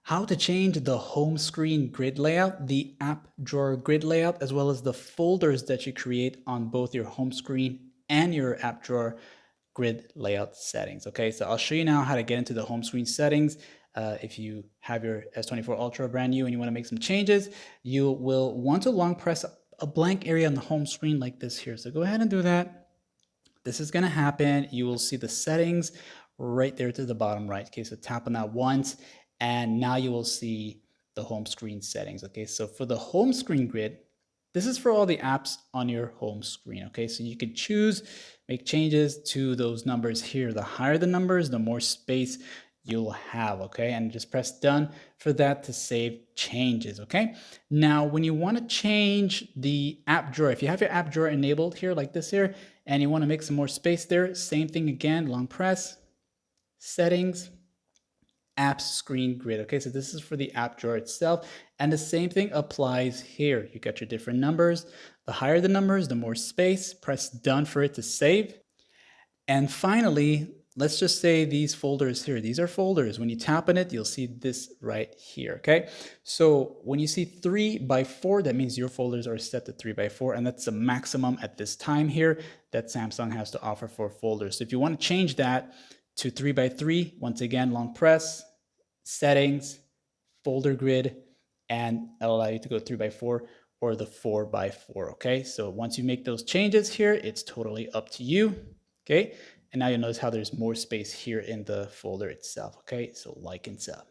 How to change the home screen grid layout, the app drawer grid layout, as well as the folders that you create on both your home screen and your app drawer grid layout settings. Okay, so I'll show you now how to get into the home screen settings. If you have your S24 Ultra brand new and you want to make some changes, you will want to long press a blank area on the home screen like this here. So go ahead and do that. This is going to happen. You will see the settings right there to the bottom right. Okay, so tap on that once, and now you will see the home screen settings. Okay, so for the home screen grid, this is for all the apps on your home screen. Okay, so you can choose, make changes to those numbers here. The higher the numbers, the more space you'll have. Okay, and just press done for that to save changes. Okay, now when you want to change the app drawer, if you have your app drawer enabled here like this here, and you want to make some more space there, same thing again, long press, settings, apps screen grid. Okay, so this is for the app drawer itself, and the same thing applies here. You got your different numbers. The higher the numbers, the more space. Press done for it to save. And finally, let's just say these folders here, these are folders. When you tap on it, you'll see this right here, okay? So when you see 3x4, that means your folders are set to 3x4, and that's the maximum at this time here that Samsung has to offer for folders. So if you want to change that to 3x3, once again, long press, settings, folder grid, and it'll allow you to go 3x4 or the 4x4, okay? So once you make those changes here, it's totally up to you. Okay, and now you'll notice how there's more space here in the folder itself. Okay, so like and sub.